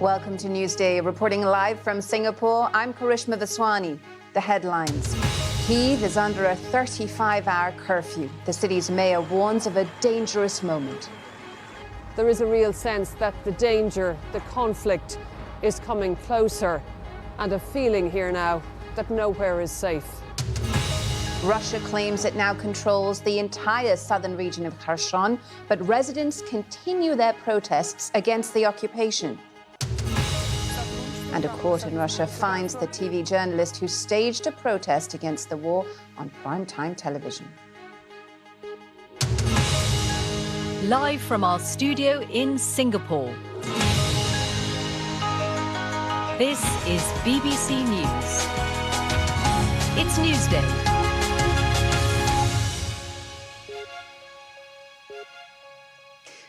Welcome to Newsday. Reporting live from Singapore, I'm Karishma Vaswani. The headlines. Kyiv is under a 35-hour curfew. The city's mayor warns of a dangerous moment. There is a real sense that the danger, the conflict, is coming closer, and a feeling here now that nowhere is safe. Russia claims it now controls the entire southern region of Kherson, but residents continue their protests against the occupation. And a court in Russia finds the TV journalist who staged a protest against the war on primetime television. Live from our studio in Singapore. This is BBC News. It's Newsday.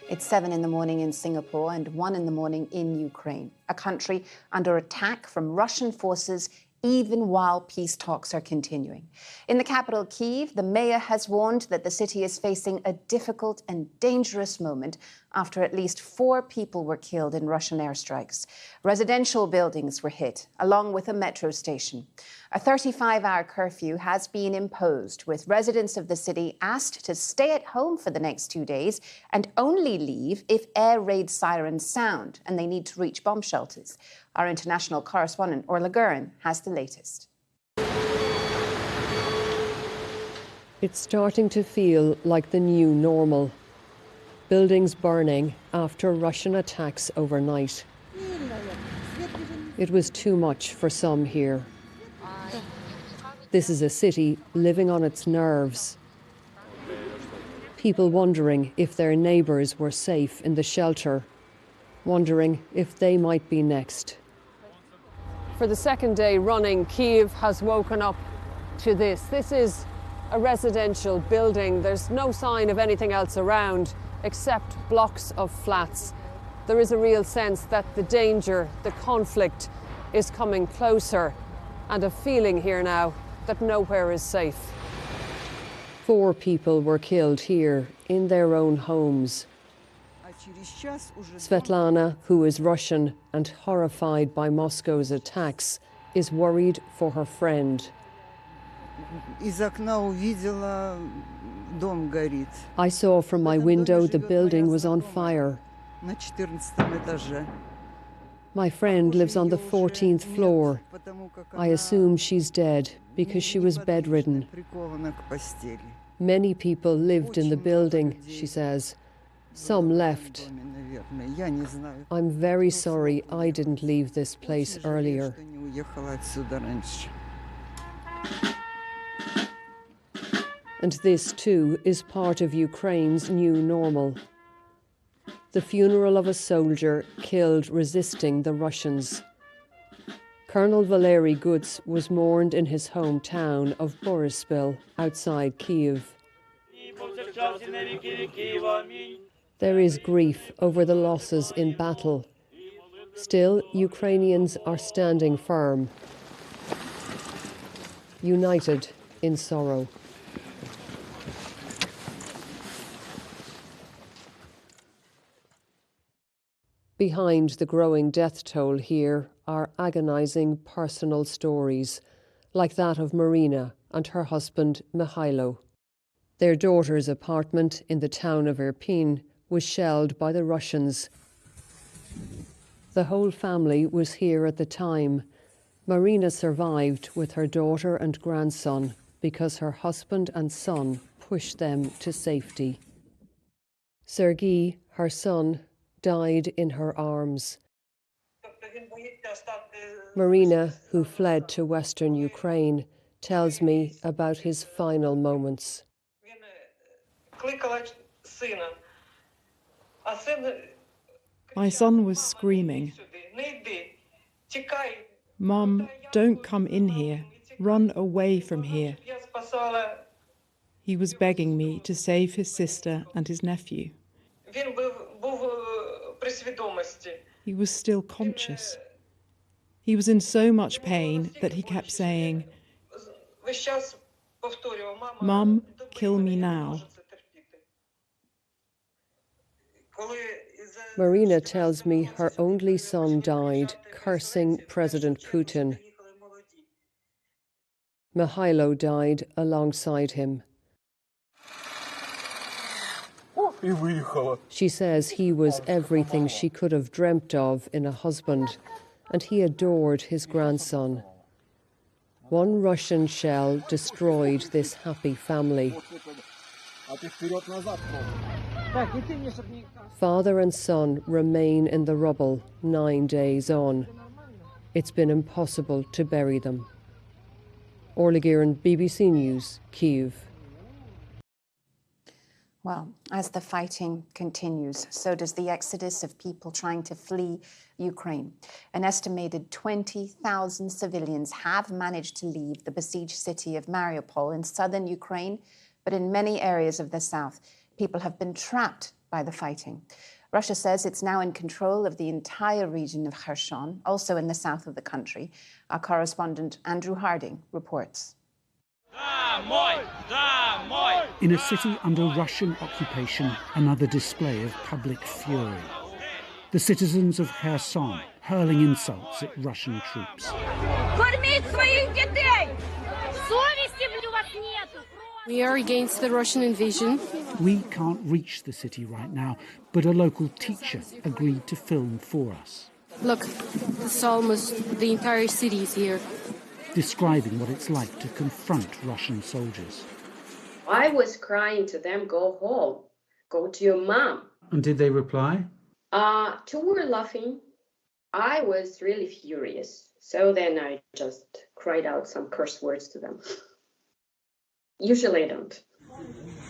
It's 7 in the morning in Singapore and 1 in the morning in Ukraine, a country under attack from Russian forces even while peace talks are continuing. In the capital, Kyiv, the mayor has warned that the city is facing a difficult and dangerous moment after at least 4 people were killed in Russian airstrikes. Residential buildings were hit, along with a metro station. A 35-hour curfew has been imposed, with residents of the city asked to stay at home for the next 2 days and only leave if air raid sirens sound and they need to reach bomb shelters. Our international correspondent, Orla Gurin, has the latest. It's starting to feel like the new normal. Buildings burning after Russian attacks overnight. It was too much for some here. This is a city living on its nerves. People wondering if their neighbours were safe in the shelter, wondering if they might be next. For the second day running, Kyiv has woken up to this. This is a residential building. There's no sign of anything else around except blocks of flats. There is a real sense that the danger, the conflict, is coming closer, and a feeling here now that nowhere is safe. 4 people were killed here in their own homes. Svetlana, who is Russian and horrified by Moscow's attacks, is worried for her friend. I saw from my window the building was on fire. My friend lives on the 14th floor. I assume she's dead because she was bedridden. Many people lived in the building, she says. Some left. I'm very sorry I didn't leave this place earlier. And this too is part of Ukraine's new normal. The funeral of a soldier killed resisting the Russians. Colonel Valery Guts was mourned in his hometown of Boryspil, outside Kyiv. There is grief over the losses in battle. Still, Ukrainians are standing firm, united in sorrow. Behind the growing death toll here are agonizing personal stories, like that of Marina and her husband Mihailo. Their daughter's apartment in the town of Irpin was shelled by the Russians. The whole family was here at the time. Marina survived with her daughter and grandson because her husband and son pushed them to safety. Sergei, her son, died in her arms. Marina, who fled to Western Ukraine, tells me about his final moments. My son was screaming, "Mum, don't come in here. Run away from here." He was begging me to save his sister and his nephew. He was still conscious. He was in so much pain that he kept saying, "Mum, kill me now." Marina tells me her only son died, cursing President Putin. Mihailo died alongside him. She says he was everything she could have dreamt of in a husband, and he adored his grandson. One Russian shell destroyed this happy family. Father and son remain in the rubble 9 days on. It's been impossible to bury them. Orla Guerin, BBC News, Kyiv. Well, as the fighting continues, so does the exodus of people trying to flee Ukraine. An estimated 20,000 civilians have managed to leave the besieged city of Mariupol in southern Ukraine, but in many areas of the south, people have been trapped by the fighting. Russia says it's now in control of the entire region of Kherson, also in the south of the country. Our correspondent Andrew Harding reports. In a city under Russian occupation, another display of public fury. The citizens of Kherson hurling insults at Russian troops. We are against the Russian invasion. We can't reach the city right now, but a local teacher agreed to film for us. Look, it's almost the entire city is here. Describing what it's like to confront Russian soldiers. I was crying to them, go home, go to your mom. And did they reply? Two were laughing. I was really furious. So then I just cried out some curse words to them. Usually I don't.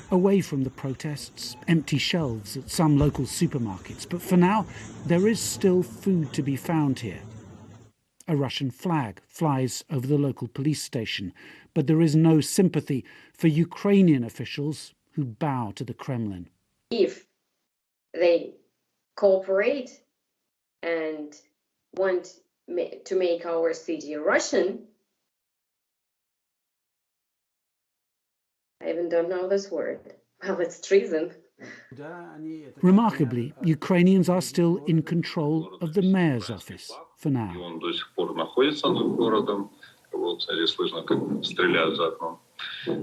Away from the protests, empty shelves at some local supermarkets. But for now, there is still food to be found here. A Russian flag flies over the local police station, but there is no sympathy for Ukrainian officials who bow to the Kremlin. If they cooperate and want to make our city Russian, I even don't know this word. Well, it's treason. Remarkably, Ukrainians are still in control of the mayor's office for now.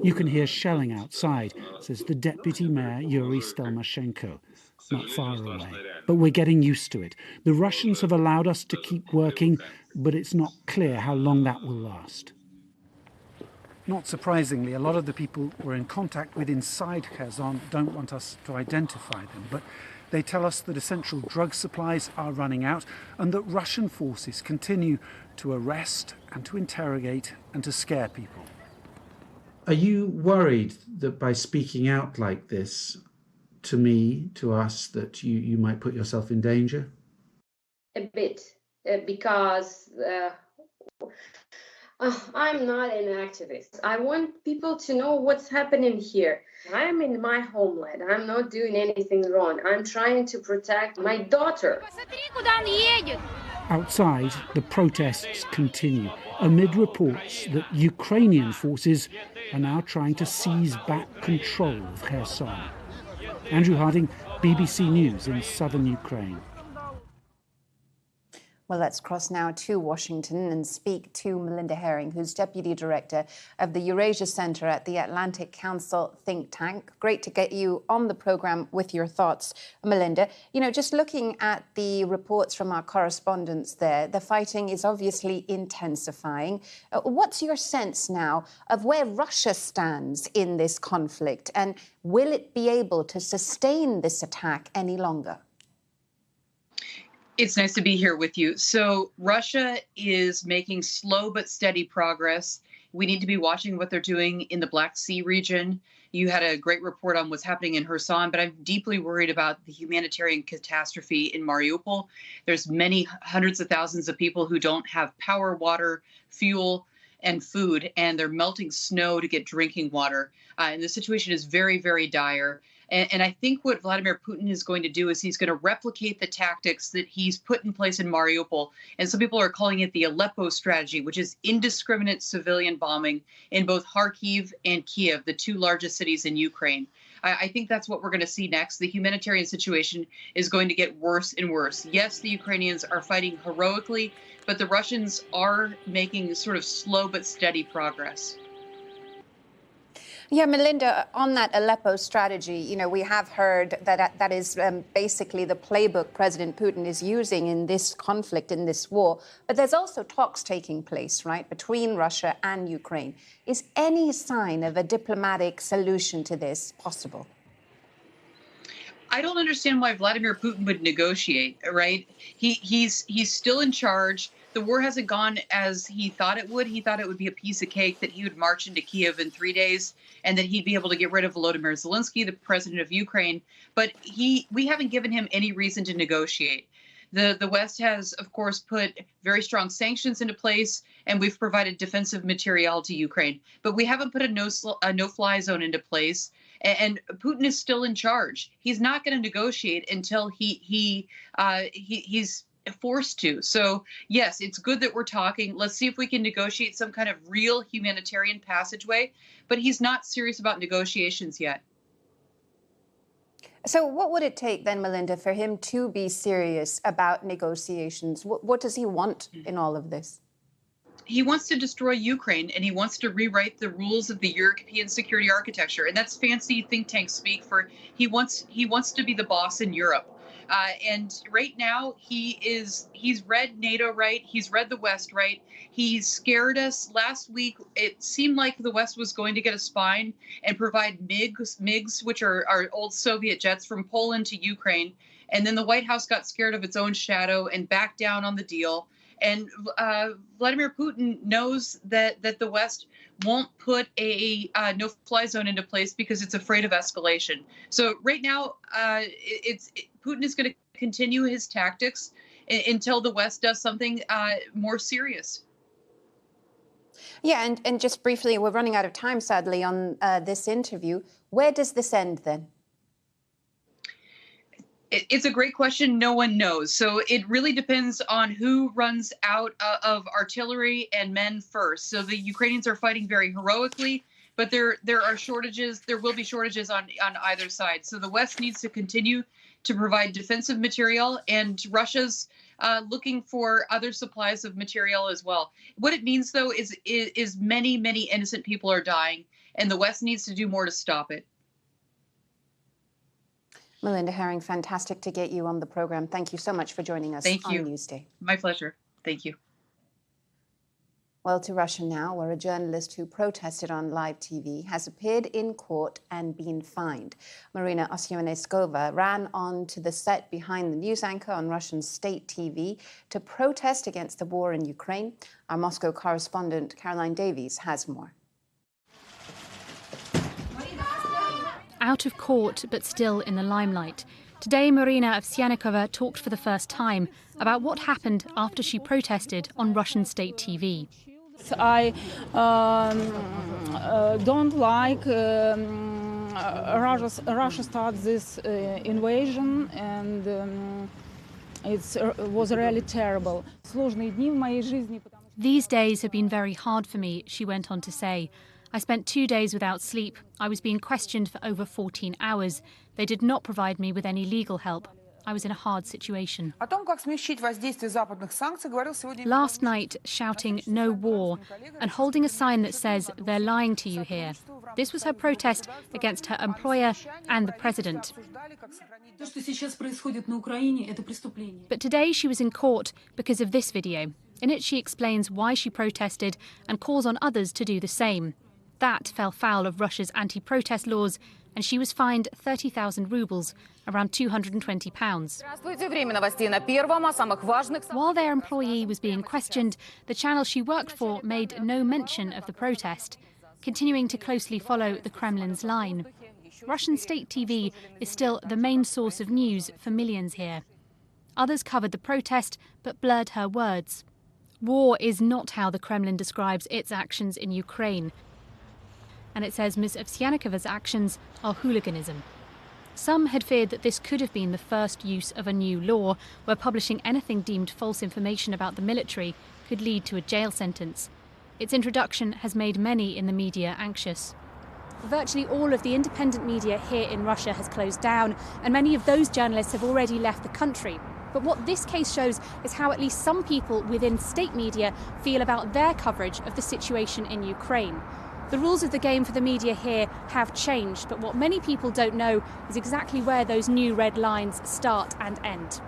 You can hear shelling outside, says the deputy mayor Yuri Stelmashenko, not far away. But we're getting used to it. The Russians have allowed us to keep working, but it's not clear how long that will last. Not surprisingly, a lot of the people we're in contact with inside Kherson don't want us to identify them, but they tell us that essential drug supplies are running out and that Russian forces continue to arrest and to interrogate and to scare people. Are you worried that by speaking out like this, to me, to us, that you might put yourself in danger? A bit, because I'm not an activist. I want people to know what's happening here. I'm in my homeland. I'm not doing anything wrong. I'm trying to protect my daughter. Outside, the protests continue, amid reports that Ukrainian forces are now trying to seize back control of Kherson. Andrew Harding, BBC News in southern Ukraine. Well, let's cross now to Washington and speak to Melinda Herring, who's Deputy Director of the Eurasia Center at the Atlantic Council think tank. Great to get you on the programme with your thoughts, Melinda. You know, just looking at the reports from our correspondents there, the fighting is obviously intensifying. What's your sense now of where Russia stands in this conflict, and will it be able to sustain this attack any longer? It's nice to be here with you. So Russia is making slow but steady progress. We need to be watching what they're doing in the Black Sea region. You had a great report on what's happening in Kherson, but I'm deeply worried about the humanitarian catastrophe in Mariupol. There's many hundreds of thousands of people who don't have power, water, fuel, and food, and they're melting snow to get drinking water. And the situation is very, very dire. And I think what Vladimir Putin is going to do is he's going to replicate the tactics that he's put in place in Mariupol. And some people are calling it the Aleppo strategy, which is indiscriminate civilian bombing in both Kharkiv and Kiev, the two largest cities in Ukraine. I think that's what we're going to see next. The humanitarian situation is going to get worse and worse. Yes, the Ukrainians are fighting heroically, but the Russians are making sort of slow but steady progress. Yeah, Melinda, on that Aleppo strategy, you know, we have heard that that is basically the playbook President Putin is using in this conflict, in this war. But there's also talks taking place, right, between Russia and Ukraine. Is any sign of a diplomatic solution to this possible? I don't understand why Vladimir Putin would negotiate, right? He's still in charge. The war hasn't gone as he thought it would. He thought it would be a piece of cake, that he would march into Kiev in 3 days and that he'd be able to get rid of Volodymyr Zelensky, the president of Ukraine. But we haven't given him any reason to negotiate. The West has, of course, put very strong sanctions into place, and we've provided defensive material to Ukraine. But we haven't put a no-fly zone into place. And Putin is still in charge. He's not going to negotiate until he's forced to. So, yes, it's good that we're talking. Let's see if we can negotiate some kind of real humanitarian passageway. But he's not serious about negotiations yet. So what would it take then, Melinda, for him to be serious about negotiations? What does he want in all of this? He wants to destroy Ukraine, and he wants to rewrite the rules of the European security architecture. And that's fancy think tank speak for he wants to be the boss in Europe. And right now he's read NATO right. He's read the West right. He's scared us. Last week, it seemed like the West was going to get a spine and provide MiGs, which are old Soviet jets, from Poland to Ukraine. And then the White House got scared of its own shadow and backed down on the deal. And Vladimir Putin knows that the West won't put a no-fly zone into place because it's afraid of escalation. So right now, Putin is going to continue his tactics until the West does something more serious. Yeah, and just briefly, we're running out of time, sadly, on this interview. Where does this end then? It's a great question. No one knows. So it really depends on who runs out of artillery and men first. So the Ukrainians are fighting very heroically, but there are shortages. There will be shortages on either side. So the West needs to continue to provide defensive material, and Russia's looking for other supplies of material as well. What it means, though, is many innocent people are dying, and the West needs to do more to stop it. Melinda Herring, fantastic to get you on the program. Thank you so much for joining us on Newsday. My pleasure. Thank you. Well, to Russia now, where a journalist who protested on live TV has appeared in court and been fined. Marina Osyaneskova ran on to the set behind the news anchor on Russian state TV to protest against the war in Ukraine. Our Moscow correspondent Caroline Davies has more. Out of court, but still in the limelight. Today, Marina Ovsyannikova talked for the first time about what happened after she protested on Russian state TV. I don't like Russia start this invasion, and it was really terrible. These days have been very hard for me, she went on to say. I spent 2 days without sleep. I was being questioned for over 14 hours. They did not provide me with any legal help. I was in a hard situation. Last night, shouting "No war" and holding a sign that says "They're lying to you here." This was her protest against her employer and the president. But today she was in court because of this video. In it, she explains why she protested and calls on others to do the same. That fell foul of Russia's anti-protest laws, and she was fined 30,000 rubles, around £220. While their employee was being questioned, the channel she worked for made no mention of the protest, continuing to closely follow the Kremlin's line. Russian state TV is still the main source of news for millions here. Others covered the protest, but blurred her words. War is not how the Kremlin describes its actions in Ukraine. And it says Ms. Ovsyanikova's actions are hooliganism. Some had feared that this could have been the first use of a new law where publishing anything deemed false information about the military could lead to a jail sentence. Its introduction has made many in the media anxious. Virtually all of the independent media here in Russia has closed down, and many of those journalists have already left the country. But what this case shows is how at least some people within state media feel about their coverage of the situation in Ukraine. The rules of the game for the media here have changed, but what many people don't know is exactly where those new red lines start and end.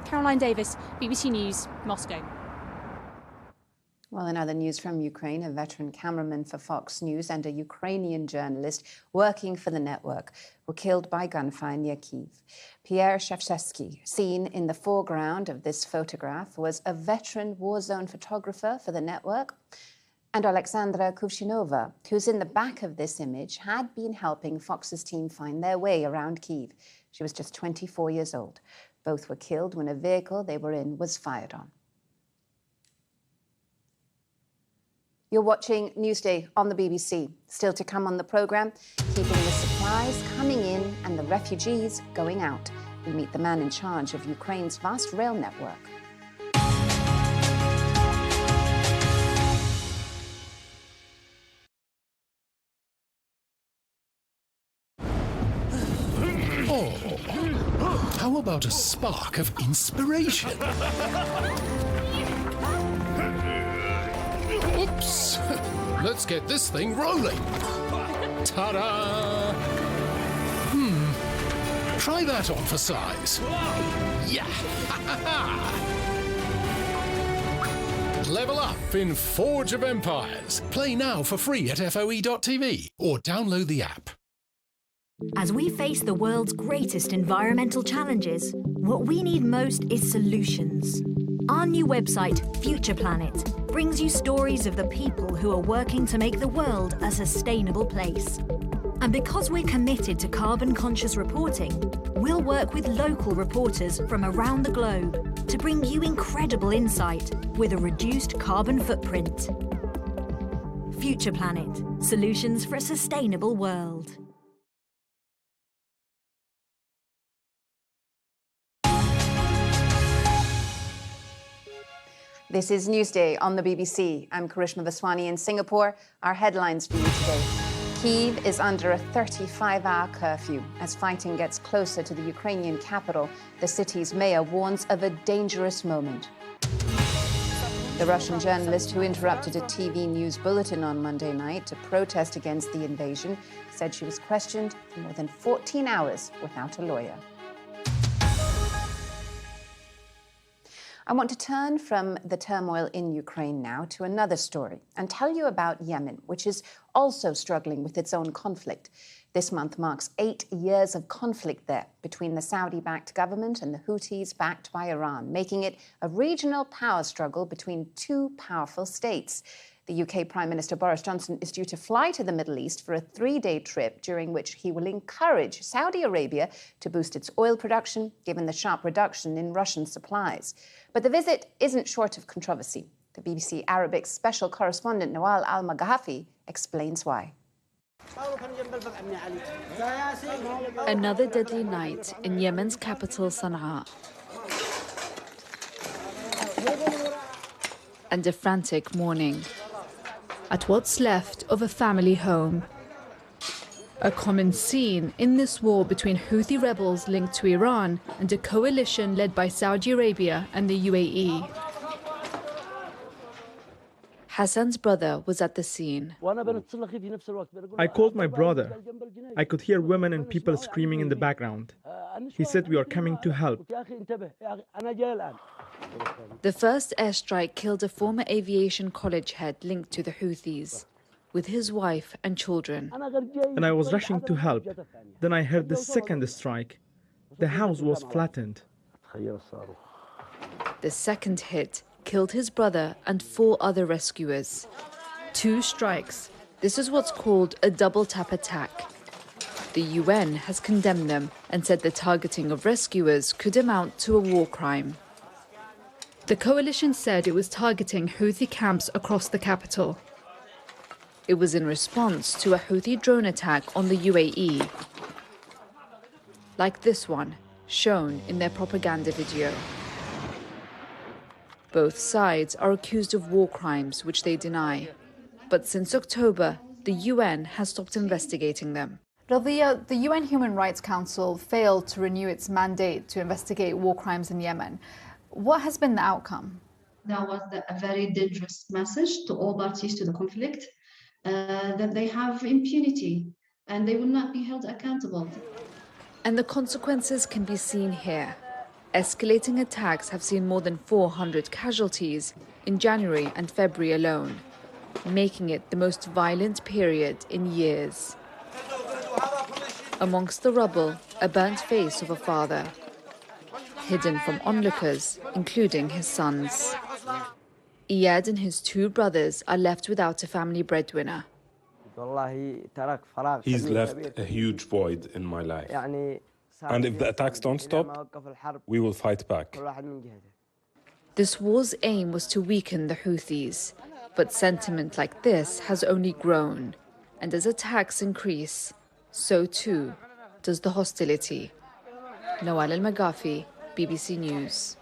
Caroline Davis, BBC News, Moscow. Well, in other news from Ukraine, a veteran cameraman for Fox News and a Ukrainian journalist working for the network were killed by gunfire near Kyiv. Pierre Shevchevsky, seen in the foreground of this photograph, was a veteran war zone photographer for the network. And Alexandra Kuvshinova, who's in the back of this image, had been helping Fox's team find their way around Kyiv. She was just 24 years old. Both were killed when a vehicle they were in was fired on. You're watching Newsday on the BBC. Still to come on the programme, keeping the supplies coming in and the refugees going out. We meet the man in charge of Ukraine's vast rail network. Oh, how about a spark of inspiration? Oops! Let's get this thing rolling. Ta-da! Try that on for size. Yeah! Level up in Forge of Empires. Play now for free at FOE.tv or download the app. As we face the world's greatest environmental challenges, what we need most is solutions. Our new website, Future Planet, brings you stories of the people who are working to make the world a sustainable place. And because we're committed to carbon-conscious reporting, we'll work with local reporters from around the globe to bring you incredible insight with a reduced carbon footprint. Future Planet, solutions for a sustainable world. This is Newsday on the BBC. I'm Karishma Vaswani in Singapore. Our headlines for you today. Kyiv is under a 35-hour curfew. As fighting gets closer to the Ukrainian capital, the city's mayor warns of a dangerous moment. The Russian journalist who interrupted a TV news bulletin on Monday night to protest against the invasion said she was questioned for more than 14 hours without a lawyer. I want to turn from the turmoil in Ukraine now to another story and tell you about Yemen, which is also struggling with its own conflict. This month marks 8 years of conflict there between the Saudi-backed government and the Houthis backed by Iran, making it a regional power struggle between two powerful states. The UK Prime Minister Boris Johnson is due to fly to the Middle East for a 3-day trip during which he will encourage Saudi Arabia to boost its oil production, given the sharp reduction in Russian supplies. But the visit isn't short of controversy. The BBC Arabic special correspondent Nawal Al-Maghafi explains why. Another deadly night in Yemen's capital, Sana'a. And a frantic morning at what's left of a family home. A common scene in this war between Houthi rebels linked to Iran and a coalition led by Saudi Arabia and the UAE. Hassan's brother was at the scene. I called my brother. I could hear women and people screaming in the background. He said, "We are coming to help." The first airstrike killed a former aviation college head linked to the Houthis, with his wife and children. And I was rushing to help. Then I heard the second strike. The house was flattened. The second hit killed his brother and 4 other rescuers. 2 strikes. This is what's called a double tap attack. The UN has condemned them and said the targeting of rescuers could amount to a war crime. The coalition said it was targeting Houthi camps across the capital. It was in response to a Houthi drone attack on the UAE. like this one, shown in their propaganda video. Both sides are accused of war crimes, which they deny. But since October, the UN has stopped investigating them. Radhia, the UN Human Rights Council failed to renew its mandate to investigate war crimes in Yemen. What has been the outcome? That was a very dangerous message to all parties to the conflict, that they have impunity and they will not be held accountable. And the consequences can be seen here. Escalating attacks have seen more than 400 casualties in January and February alone, making it the most violent period in years. Amongst the rubble, a burnt face of a father, hidden from onlookers, including his sons. Iyad and his two brothers are left without a family breadwinner. He's left a huge void in my life. And if the attacks don't stop, we will fight back. This war's aim was to weaken the Houthis, but sentiment like this has only grown. And as attacks increase, so too does the hostility. Nawal Al-Maghafi, BBC News.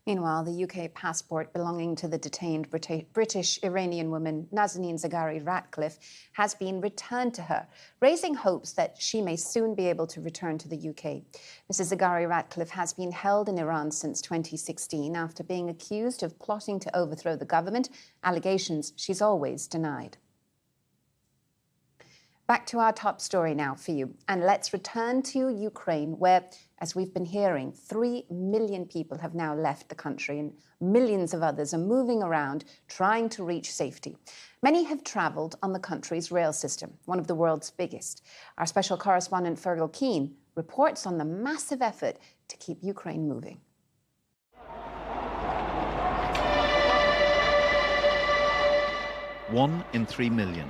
Meanwhile, the UK passport belonging to the detained British-Iranian woman Nazanin Zaghari-Ratcliffe has been returned to her, raising hopes that she may soon be able to return to the UK. Mrs. Zaghari-Ratcliffe has been held in Iran since 2016 after being accused of plotting to overthrow the government, allegations she's always denied. Back to our top story now for you, and let's return to Ukraine, where, as we've been hearing, 3 million people have now left the country and millions of others are moving around trying to reach safety. Many have travelled on the country's rail system, one of the world's biggest. Our special correspondent Fergal Keane reports on the massive effort to keep Ukraine moving. One in 3 million.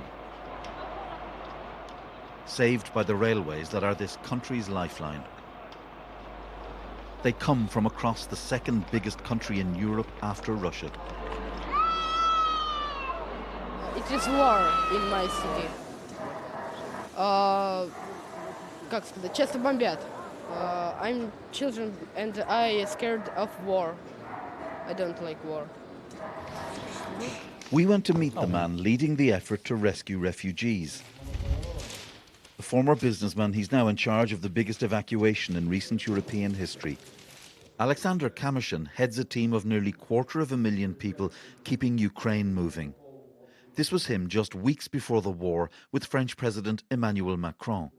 Saved by the railways that are this country's lifeline. They come from across the second biggest country in Europe after Russia. It is war in my city. Как сказать, часто бомбят. I'm children and I scared of war. I don't like war. We went to meet the man leading the effort to rescue refugees. A former businessman, he's now in charge of the biggest evacuation in recent European history. Alexander Kamyshin heads a team of nearly 250,000 people keeping Ukraine moving. This was him just weeks before the war with French President Emmanuel Macron.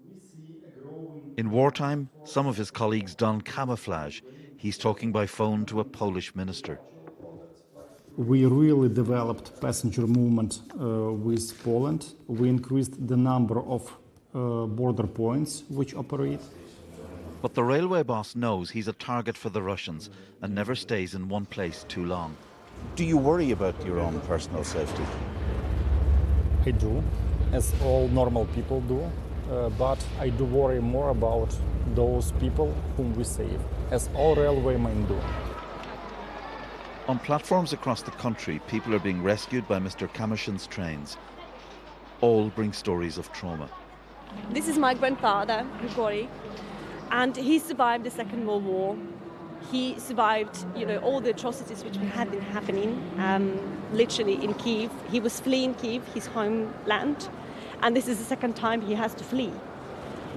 In wartime, some of his colleagues don camouflage. He's talking by phone to a Polish minister. We really developed passenger movement with Poland. We increased the number of border points which operate. But the railway boss knows he's a target for the Russians and never stays in one place too long. Do you worry about your own personal safety? I do, as all normal people do, but I do worry more about those people whom we save, as all railwaymen do. On platforms across the country, people are being rescued by Mr. Kamyshin's trains. All bring stories of trauma. This is my grandfather, Grigori, and he survived the Second World War. He survived, all the atrocities which had been happening, literally in Kyiv. He was fleeing Kyiv, his homeland, and this is the second time he has to flee.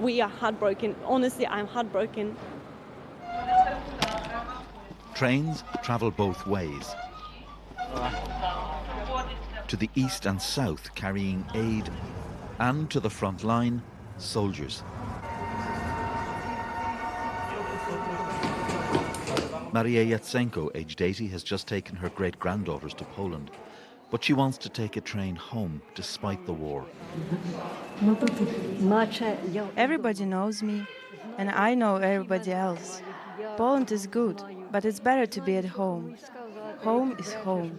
We are heartbroken. Honestly, I'm heartbroken. Trains travel both ways. To the east and south, carrying aid, and to the front line, soldiers. Maria Yatsenko, aged 80, has just taken her great-granddaughters to Poland, but she wants to take a train home despite the war. Everybody knows me, and I know everybody else. Poland is good, but it's better to be at home. Home is home.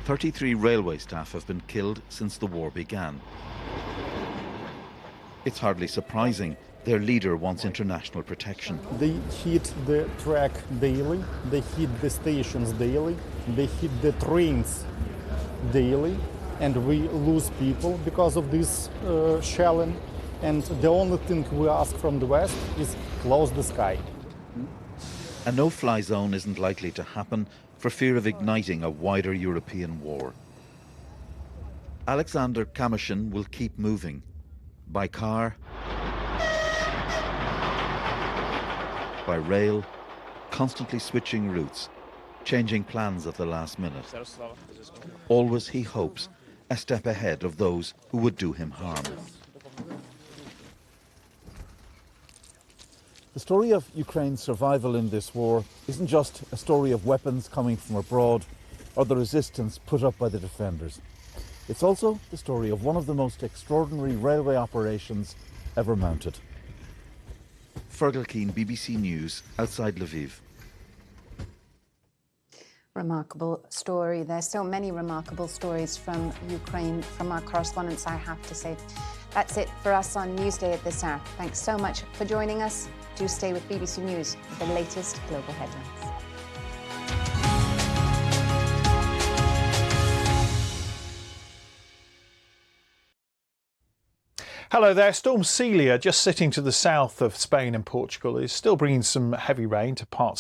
33 railway staff have been killed since the war began. It's hardly surprising. Their leader wants international protection. They hit the track daily, they hit the stations daily, they hit the trains daily, and we lose people because of this shelling. And the only thing we ask from the West is close the sky. A no-fly zone isn't likely to happen for fear of igniting a wider European war. Alexander Kamyshin will keep moving, by car, by rail, constantly switching routes, changing plans at the last minute. Always, he hopes, a step ahead of those who would do him harm. The story of Ukraine's survival in this war isn't just a story of weapons coming from abroad or the resistance put up by the defenders. It's also the story of one of the most extraordinary railway operations ever mounted. Fergal Keane, BBC News, outside Lviv. Remarkable story. There's so many remarkable stories from Ukraine, from our correspondents, I have to say. That's it for us on Newsday at this hour. Thanks so much for joining us. Do stay with BBC News for the latest global headlines. Hello there. Storm Celia, just sitting to the south of Spain and Portugal, is still bringing some heavy rain to parts